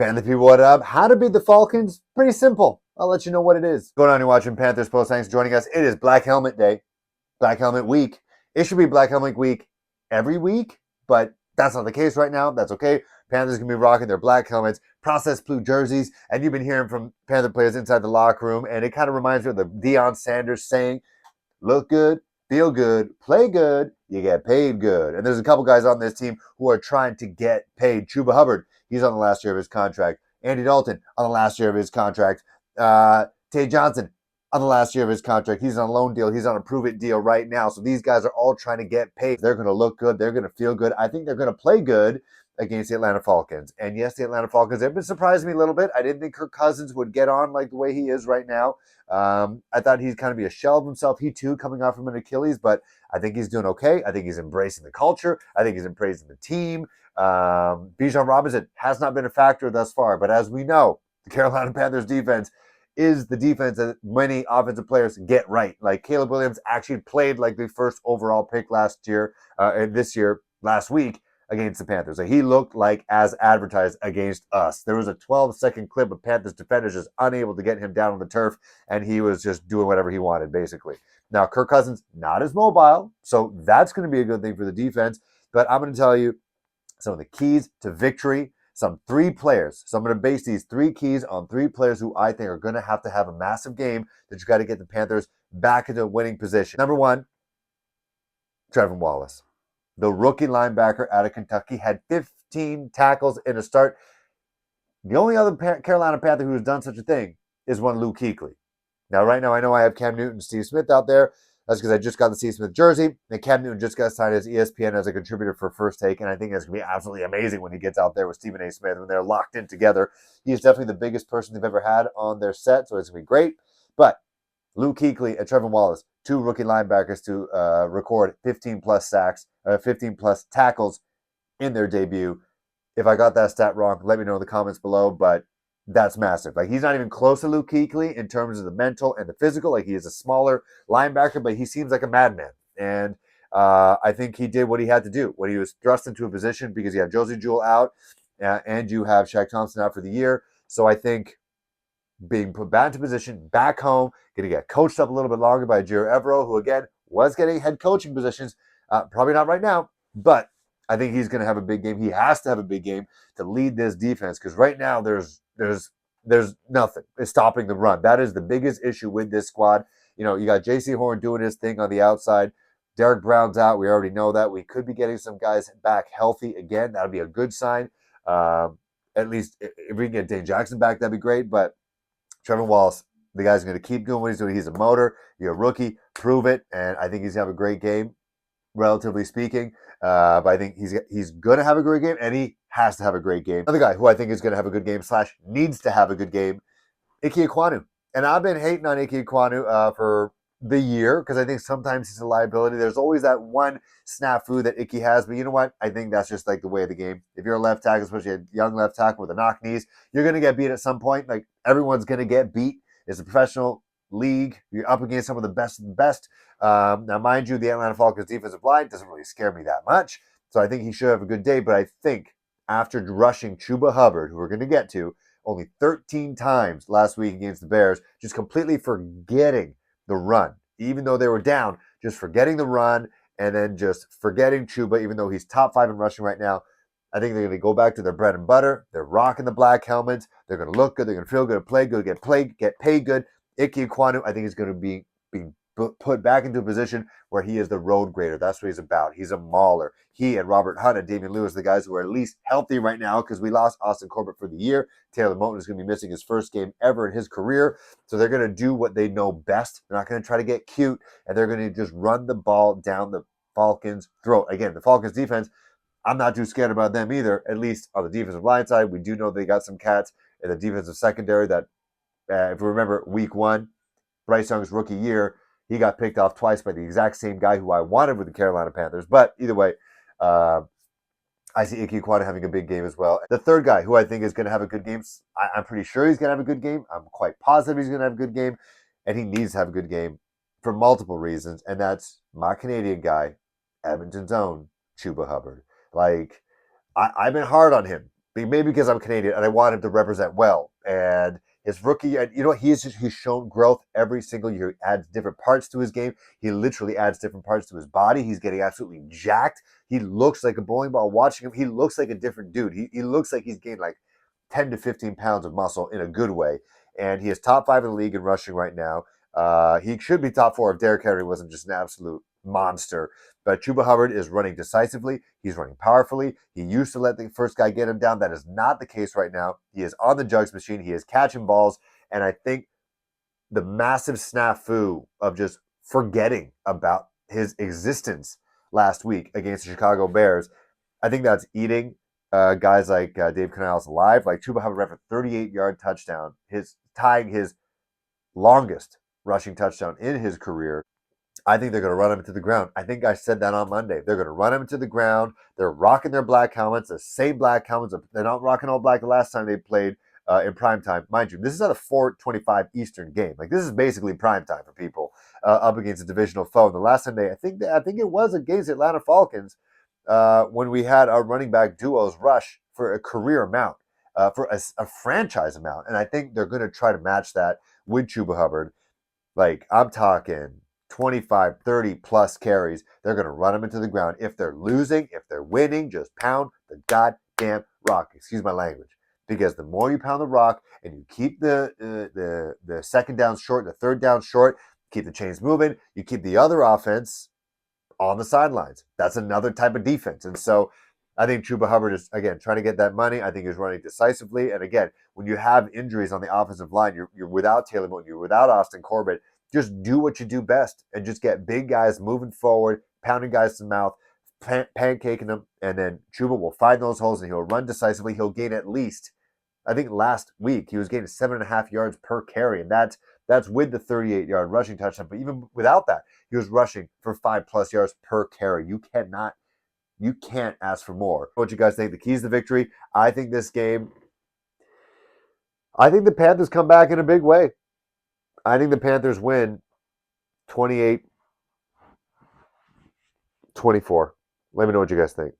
Panther people, what up? How to beat the Falcons? Pretty simple. I'll let you know what it is. What's going on? You're watching Panthers Post. Thanks for joining us. It is Black Helmet Day, Black Helmet Week. It should be Black Helmet Week every week, but that's not the case right now. That's okay. Panthers can be rocking their black helmets, processed blue jerseys, and you've been hearing from Panther players inside the locker room, and it kind of reminds me of the Deion Sanders saying, look good, feel good, play good, you get paid good. And there's a couple guys on this team who are trying to get paid. Chuba Hubbard, he's on the last year of his contract. Andy Dalton on the last year of his contract. Tay Johnson on the last year of his contract. He's on a loan deal. He's on a prove-it deal right now. So these guys are all trying to get paid. They're going to look good. They're going to feel good. I think they're going to play good against the Atlanta Falcons. And yes, the Atlanta Falcons have been surprising me a little bit. I didn't think Kirk Cousins would get on like the way he is right now. I thought he'd kind of be a shell of himself. He too coming off from an Achilles, but I think he's doing okay. I think he's embracing the culture. I think he's embracing the team. Bijan Robinson has not been a factor thus far, but as we know, the Carolina Panthers defense is the defense that many offensive players get right. Like Caleb Williams actually played like the first overall pick last year, and this year, last week, against the Panthers. So he looked like as advertised against us. There was a 12-second clip of Panthers defenders just unable to get him down on the turf, and he was just doing whatever he wanted, basically. Now, Kirk Cousins, not as mobile, so that's going to be a good thing for the defense, but I'm going to tell you some of the keys to victory, some three players. So I'm going to base these three keys on three players who I think are going to have a massive game that you got to get the Panthers back into a winning position. Number one, Trevon Wallace. The rookie linebacker out of Kentucky had 15 tackles in a start. The only other Carolina Panther who has done such a thing is one Luke Kuechly. Now, right now, I know I have Cam Newton and Steve Smith out there. That's because I just got the Steve Smith jersey, and Cam Newton just got signed as ESPN as a contributor for First Take, and I think it's going to be absolutely amazing when he gets out there with Stephen A. Smith when they're locked in together. He's definitely the biggest person they've ever had on their set, so it's going to be great. But Luke Kuechly and Trevon Wallace, two rookie linebackers to record 15-plus sacks, 15-plus tackles in their debut. If I got that stat wrong, let me know in the comments below, but that's massive. Like, he's not even close to Luke Kuechly in terms of the mental and the physical. Like, he is a smaller linebacker, but he seems like a madman. And I think he did what he had to do when he was thrust into a position because you have Josie Jewell out and you have Shaq Thompson out for the year. So I think being put back into position, back home, going to get coached up a little bit longer by Jiro Evero, who, again, was getting head coaching positions. Probably not right now, but I think he's going to have a big game. He has to have a big game to lead this defense because right now there's nothing. It's stopping the run. That is the biggest issue with this squad. You know, you got J.C. Horn doing his thing on the outside. Derek Brown's out. We already know that. We could be getting some guys back healthy again. That would be a good sign. At least if we can get Dane Jackson back, that'd be great. But Trevon Wallace, the guy's going to keep doing what he's doing. He's a motor. You're a rookie. Prove it. And I think he's going to have a great game, relatively speaking. But I think he's going to have a great game, and he has to have a great game. Another guy who I think is going to have a good game / needs to have a good game, Ike Ekwonu. And I've been hating on Ike Ekwonu for the year because I think sometimes he's a liability. There's always that one snafu that Ike has, but you know what? I think that's just like the way of the game. If you're a left tackle, especially a young left tackle with a knock knees, you're going to get beat at some point. Like, everyone's going to get beat. It's a professional league. You're up against some of the best of the best. Now, mind you, the Atlanta Falcons defensive line doesn't really scare me that much, so I think he should have a good day. But I think after rushing Chuba Hubbard, who we're going to get to, only 13 times last week against the Bears, just completely forgetting the run, even though they were down, just forgetting the run and then just forgetting Chuba, even though he's top 5 in rushing right now. I think they're going to go back to their bread and butter. They're rocking the black helmets. They're going to look good. They're going to feel good, play good, get paid good. Ike Ekwonu, I think, is going to be put back into a position where he is the road grader. That's what he's about. He's a mauler. He and Robert Hunt and Damian Lewis, the guys who are at least healthy right now, because we lost Austin Corbett for the year. Taylor Moton is going to be missing his first game ever in his career. So they're going to do what they know best. They're not going to try to get cute, and they're going to just run the ball down the Falcons' throat. Again, the Falcons' defense, I'm not too scared about them either, at least on the defensive line side. We do know they got some cats in the defensive secondary that, if you remember, week 1, Bryce Young's rookie year, he got picked off twice by the exact same guy who I wanted with the Carolina Panthers. But either way, I see Ike Ekwonu having a big game as well. The third guy who I think is going to have a good game, I'm pretty sure he's going to have a good game. I'm quite positive he's going to have a good game. And he needs to have a good game for multiple reasons. And that's my Canadian guy, Edmonton's own Chuba Hubbard. Like, I've been hard on him maybe because I'm Canadian and I want him to represent well. And his rookie, and he's shown growth every single year. He adds different parts to his game. He literally adds different parts to his body. He's getting absolutely jacked. He looks like a bowling ball. Watching him, he looks like a different dude. He looks like he's gained like 10 to 15 pounds of muscle in a good way. And he is top 5 in the league in rushing right now. He should be top 4 if Derrick Henry wasn't just an absolute monster. But Chuba Hubbard is running decisively. He's running powerfully. He used to let the first guy get him down. That is not the case right now. He is on the jugs machine. He is catching balls. And I think the massive snafu of just forgetting about his existence last week against the Chicago Bears, I think that's eating guys like Dave Canales alive. Like Chuba Hubbard ran for 38-yard touchdown, tying his longest rushing touchdown in his career. I think they're going to run him into the ground. I think I said that on Monday. They're going to run him into the ground. They're rocking their black helmets, the same black helmets. They're not rocking all black the last time they played in prime time. Mind you, this is at a 4:25 Eastern game. Like, this is basically prime time for people up against a divisional foe. And the last time I think it was against the Atlanta Falcons when we had our running back duos rush for a career amount, for a franchise amount. And I think they're going to try to match that with Chuba Hubbard. Like, I'm talking 25, 30 plus carries. They're going to run them into the ground. If they're losing, if they're winning, just pound the goddamn rock. Excuse my language. Because the more you pound the rock and you keep the second down short, the third down short, keep the chains moving, you keep the other offense on the sidelines. That's another type of defense. And so I think Chuba Hubbard is, again, trying to get that money. I think he's running decisively. And again, when you have injuries on the offensive line, you're without Taylor Moton, you're without Austin Corbett, just do what you do best and just get big guys moving forward, pounding guys to the mouth, pancaking them, and then Chuba will find those holes and he'll run decisively. He'll gain at least, I think last week, he was gaining 7.5 yards per carry, and that's with the 38-yard rushing touchdown. But even without that, he was rushing for 5+ yards per carry. You can't ask for more. What you guys think? The keys to victory? I think this game, I think the Panthers come back in a big way. I think the Panthers win 28-24. Let me know what you guys think.